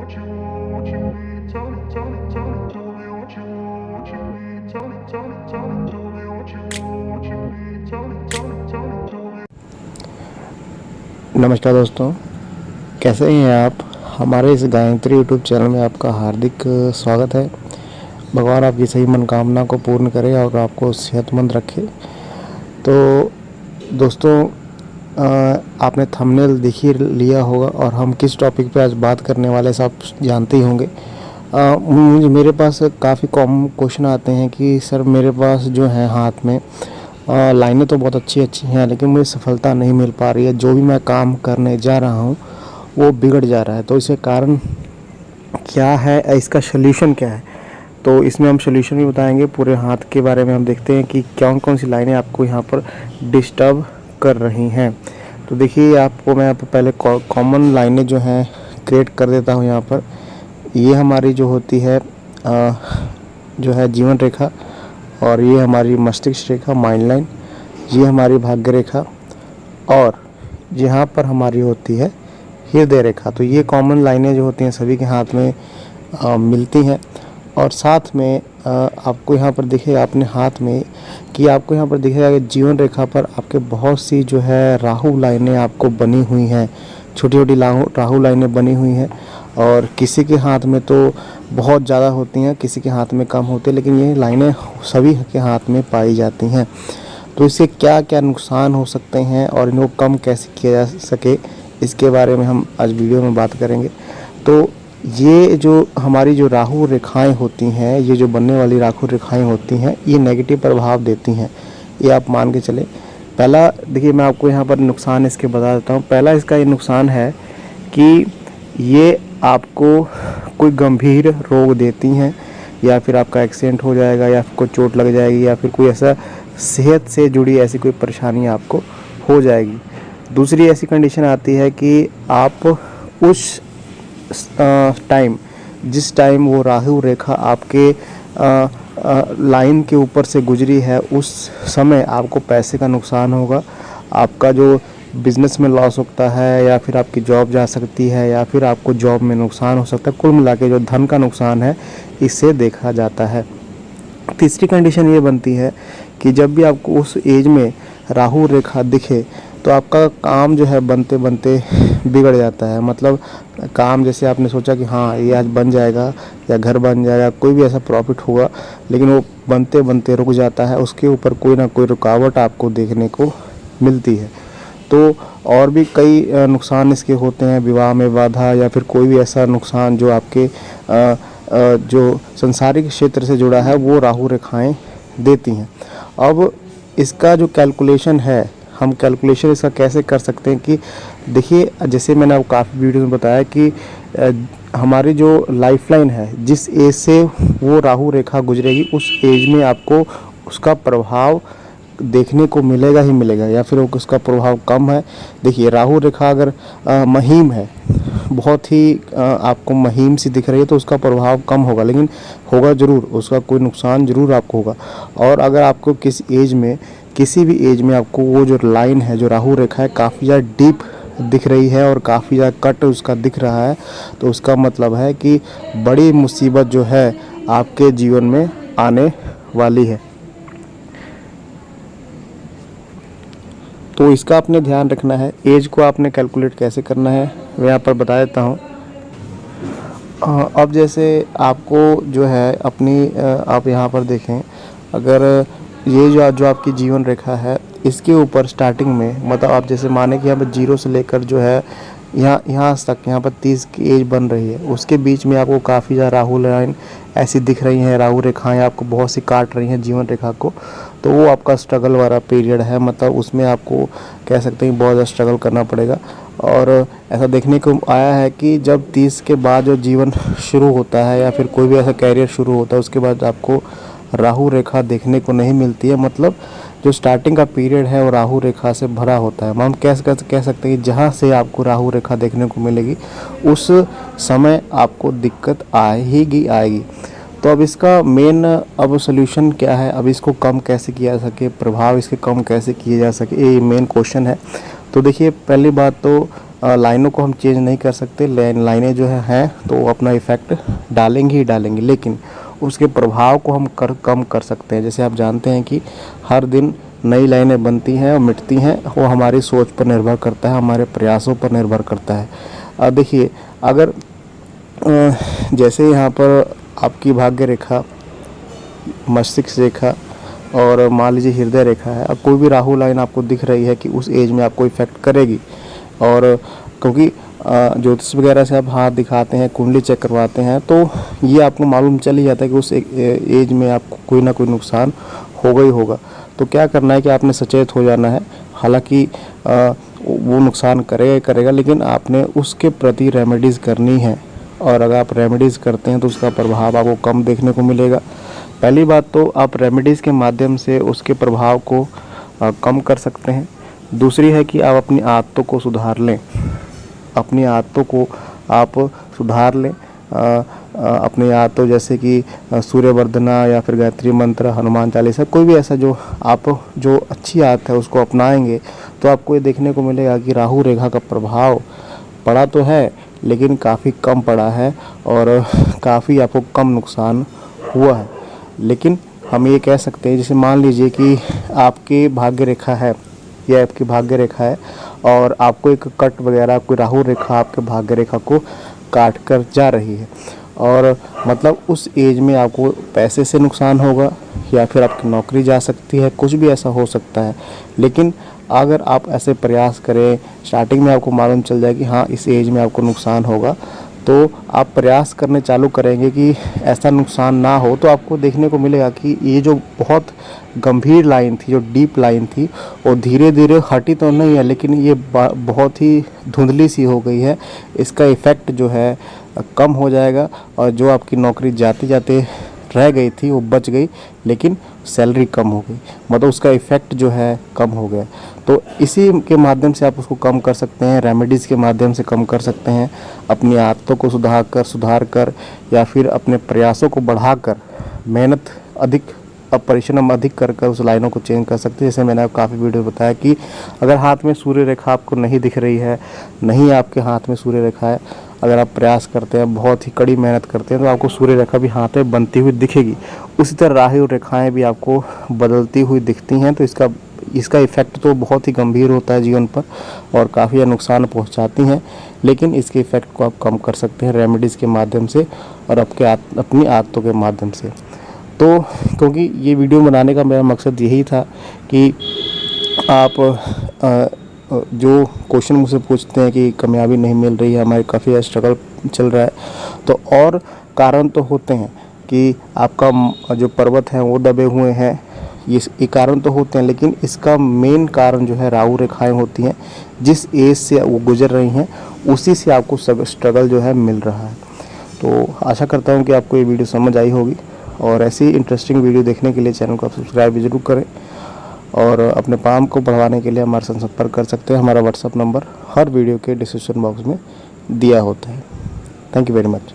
नमस्कार दोस्तों, कैसे हैं आप। हमारे इस गायत्री यूट्यूब चैनल में आपका हार्दिक स्वागत है। भगवान आपकी सही मनोकामना को पूर्ण करे और आपको सेहतमंद रखे। तो दोस्तों, आपने थंबनेल देख ही लिया होगा और हम किस टॉपिक पे आज बात करने वाले सब जानते ही होंगे। मेरे पास काफ़ी कॉमन क्वेश्चन आते हैं कि सर मेरे पास जो है हाथ में लाइनें तो बहुत अच्छी अच्छी हैं, लेकिन मुझे सफलता नहीं मिल पा रही है। जो भी मैं काम करने जा रहा हूँ वो बिगड़ जा रहा है। तो इसके कारण क्या है, इसका सलूशन क्या है। तो इसमें हम सलूशन भी बताएंगे। पूरे हाथ के बारे में हम देखते हैं कि कौन कौन सी लाइनें आपको यहाँ पर डिस्टर्ब कर रही हैं। तो देखिए, आपको मैं पहले कॉमन लाइनें जो हैं क्रिएट कर देता हूँ यहाँ पर। ये हमारी जो होती है जो है जीवन रेखा, और ये हमारी मस्तिष्क रेखा माइंड लाइन, ये हमारी भाग्य रेखा, और यहाँ पर हमारी होती है हृदय रेखा। तो ये कॉमन लाइनें जो होती हैं सभी के हाथ में मिलती हैं। और साथ में आपको यहाँ पर दिखेगा अपने हाथ में कि आपको यहाँ पर दिखेगा कि जीवन रेखा पर आपके बहुत सी जो है राहु लाइनें आपको बनी हुई हैं। छोटी छोटी राहु लाइनें बनी हुई हैं, और किसी के हाथ में तो बहुत ज़्यादा होती हैं, किसी के हाथ में कम होती है, लेकिन ये लाइनें सभी के हाथ में पाई जाती हैं। तो इससे क्या क्या नुकसान हो सकते हैं और इनको कम कैसे किया जा सके, इसके बारे में हम आज वीडियो में बात करेंगे। तो ये जो हमारी जो राहु रेखाएं होती हैं, ये जो बनने वाली राहु रेखाएं होती हैं, ये नेगेटिव प्रभाव देती हैं, ये आप मान के चले। पहला देखिए, मैं आपको यहाँ पर नुकसान इसके बता देता हूँ। पहला इसका ये नुकसान है कि ये आपको कोई गंभीर रोग देती हैं, या फिर आपका एक्सीडेंट हो जाएगा, या फिर कोई चोट लग जाएगी, या फिर कोई ऐसा सेहत से जुड़ी ऐसी कोई परेशानी आपको हो जाएगी। दूसरी ऐसी कंडीशन आती है कि आप उस टाइम, जिस टाइम वो राहु रेखा आपके लाइन के ऊपर से गुजरी है, उस समय आपको पैसे का नुकसान होगा। आपका जो बिज़नेस में लॉस होता है, या फिर आपकी जॉब जा सकती है, या फिर आपको जॉब में नुकसान हो सकता है। कुल मिला के जो धन का नुकसान है, इससे देखा जाता है। तीसरी कंडीशन ये बनती है कि जब भी आपको उस एज में राहु रेखा दिखे, तो आपका काम जो है बनते बनते बिगड़ जाता है। मतलब काम जैसे आपने सोचा कि हाँ ये आज बन जाएगा, या घर बन जाएगा, कोई भी ऐसा प्रॉफिट होगा, लेकिन वो बनते बनते रुक जाता है। उसके ऊपर कोई ना कोई रुकावट आपको देखने को मिलती है। तो और भी कई नुकसान इसके होते हैं, विवाह में बाधा, या फिर कोई भी ऐसा नुकसान जो आपके जो संसारिक क्षेत्र से जुड़ा है, वो राहु रेखाएं देती हैं। अब इसका जो कैलकुलेशन है, हम कैलकुलेशन इसका कैसे कर सकते हैं कि देखिए, जैसे मैंने आपको काफ़ी वीडियो में बताया कि हमारी जो लाइफलाइन है, जिस एज से वो राहु रेखा गुजरेगी, उस एज में आपको उसका प्रभाव देखने को मिलेगा ही मिलेगा, या फिर उसका प्रभाव कम है। देखिए, राहु रेखा अगर महीम है, बहुत ही आपको महीम सी दिख रही है, तो उसका प्रभाव कम होगा, लेकिन होगा ज़रूर, उसका कोई नुकसान ज़रूर आपको होगा। और अगर आपको किसी भी एज में आपको वो जो लाइन है, जो राहु रेखा है, काफ़ी ज़्यादा डीप दिख रही है और काफ़ी ज़्यादा कट उसका दिख रहा है, तो उसका मतलब है कि बड़ी मुसीबत जो है आपके जीवन में आने वाली है। तो इसका आपने ध्यान रखना है। एज को आपने कैलकुलेट कैसे करना है, मैं यहाँ पर बता देता हूँ। अब जैसे आपको जो है अपनी आप यहाँ पर देखें, अगर ये जो आपकी जीवन रेखा है, इसके ऊपर स्टार्टिंग में, मतलब आप जैसे माने कि यहाँ पर 0 से लेकर जो है यहाँ तक, यहाँ पर 30 की एज बन रही है, उसके बीच में आपको काफ़ी ज़्यादा राहु लाइन ऐसी दिख रही हैं, राहु रेखाएं आपको बहुत सी काट रही हैं जीवन रेखा को। तो वो आपका स्ट्रगल वाला पीरियड है, मतलब उसमें आपको कह सकते हैं बहुत ज़्यादा स्ट्रगल करना पड़ेगा। और ऐसा देखने को आया है कि जब 30 के बाद जो जीवन शुरू होता है, या फिर कोई भी ऐसा कैरियर शुरू होता है, उसके बाद आपको राहु रेखा देखने को नहीं मिलती है। मतलब जो स्टार्टिंग का पीरियड है वो राहु रेखा से भरा होता है। हम कह सकते हैं कि जहाँ से आपको राहु रेखा देखने को मिलेगी, उस समय आपको दिक्कत आएगी। तो अब इसका मेन अब सोल्यूशन क्या है, अब इसको कम कैसे किया जा सके, प्रभाव इसके कम कैसे किए जा सके, ये मेन क्वेश्चन है। तो देखिए, पहली बात तो लाइनों को हम चेंज नहीं कर सकते, लाइनें जो हैं तो वो अपना इफ़ेक्ट डालेंगी ही डालेंगी, लेकिन उसके प्रभाव को हम कम कर सकते हैं। जैसे आप जानते हैं कि हर दिन नई लाइनें बनती हैं और मिटती हैं, वो हमारी सोच पर निर्भर करता है, हमारे प्रयासों पर निर्भर करता है। देखिए, अगर जैसे यहाँ पर आपकी भाग्य रेखा, मस्तिष्क रेखा और मान लीजिए हृदय रेखा है, अब कोई भी राहु लाइन आपको दिख रही है कि उस एज में आपको इफ़ेक्ट करेगी। और क्योंकि ज्योतिष वगैरह से आप हाथ दिखाते हैं, कुंडली चेक करवाते हैं, तो ये आपको मालूम चल ही जाता है कि उस एज में आपको कोई ना कोई नुकसान होगा ही होगा। तो क्या करना है कि आपने सचेत हो जाना है। हालांकि वो नुकसान करेगा ही करेगा, लेकिन आपने उसके प्रति रेमेडीज़ करनी है, और अगर आप रेमेडीज़ करते हैं तो उसका प्रभाव आपको कम देखने को मिलेगा। पहली बात तो आप रेमेडीज़ के माध्यम से उसके प्रभाव को कम कर सकते हैं। दूसरी है कि आप अपनी आदतों को सुधार लें, अपनी आदतों को आप सुधार लें। अपनी आदतों जैसे कि सूर्य वंदना या फिर गायत्री मंत्र, हनुमान चालीसा, कोई भी ऐसा जो अच्छी आदत है उसको अपनाएंगे तो आपको ये देखने को मिलेगा कि राहु रेखा का प्रभाव पड़ा तो है, लेकिन काफ़ी कम पड़ा है और काफ़ी आपको कम नुकसान हुआ है। लेकिन हम ये कह सकते हैं, जैसे मान लीजिए कि आपकी भाग्य रेखा है, यह आपकी भाग्य रेखा है और आपको एक कट वगैरह, कोई राहु रेखा आपके भाग्य रेखा को काट कर जा रही है, और मतलब उस एज में आपको पैसे से नुकसान होगा या फिर आपकी नौकरी जा सकती है, कुछ भी ऐसा हो सकता है। लेकिन अगर आप ऐसे प्रयास करें, स्टार्टिंग में आपको मालूम चल जाए कि हाँ इस एज में आपको नुकसान होगा, तो आप प्रयास करने चालू करेंगे कि ऐसा नुकसान ना हो, तो आपको देखने को मिलेगा कि ये जो बहुत गंभीर लाइन थी, जो डीप लाइन थी, वो धीरे धीरे हटी तो नहीं है, लेकिन ये बहुत ही धुंधली सी हो गई है। इसका इफ़ेक्ट जो है कम हो जाएगा, और जो आपकी नौकरी जाते जाते रह गई थी वो बच गई, लेकिन सैलरी कम हो गई, मतलब उसका इफ़ेक्ट जो है कम हो गया। तो इसी के माध्यम से आप उसको कम कर सकते हैं, रेमेडीज़ के माध्यम से कम कर सकते हैं। अपनी आदतों को सुधार कर या फिर अपने प्रयासों को बढ़ाकर, मेहनत अधिक, परिश्रम अधिक कर उस लाइनों को चेंज कर सकते हैं। जैसे मैंने आपको काफ़ी वीडियो बताया कि अगर हाथ में सूर्य रेखा आपको नहीं दिख रही है, नहीं आपके हाथ में सूर्य रेखा है, अगर आप प्रयास करते हैं, बहुत ही कड़ी मेहनत करते हैं, तो आपको सूर्य रेखा भी हाथ में बनती हुई दिखेगी। उसी तरह राहु रेखाएं भी आपको बदलती हुई दिखती हैं। तो इसका इफ़ेक्ट तो बहुत ही गंभीर होता है जीवन पर और काफ़ी नुकसान पहुंचाती हैं, लेकिन इसके इफ़ेक्ट को आप कम कर सकते हैं रेमेडीज़ के माध्यम से और अपनी आदतों के माध्यम से। तो क्योंकि ये वीडियो बनाने का मेरा मकसद यही था कि आप जो क्वेश्चन मुझसे पूछते हैं कि कामयाबी नहीं मिल रही है, हमारे काफ़ी स्ट्रगल चल रहा है, तो और कारण तो होते हैं कि आपका जो पर्वत है वो दबे हुए हैं, ये कारण तो होते हैं, लेकिन इसका मेन कारण जो है राहु रेखाएं होती हैं। जिस एज से वो गुजर रही हैं उसी से आपको सब स्ट्रगल जो है मिल रहा है। तो आशा करता हूँ कि आपको ये वीडियो समझ आई होगी, और ऐसी इंटरेस्टिंग वीडियो देखने के लिए चैनल को आप सब्सक्राइब भी जरूर करें, और अपने काम को बढ़ाने के लिए हमारे साथ संपर्क कर सकते हैं। हमारा व्हाट्सअप नंबर हर वीडियो के डिस्क्रिप्शन बॉक्स में दिया होता है। Thank you very much.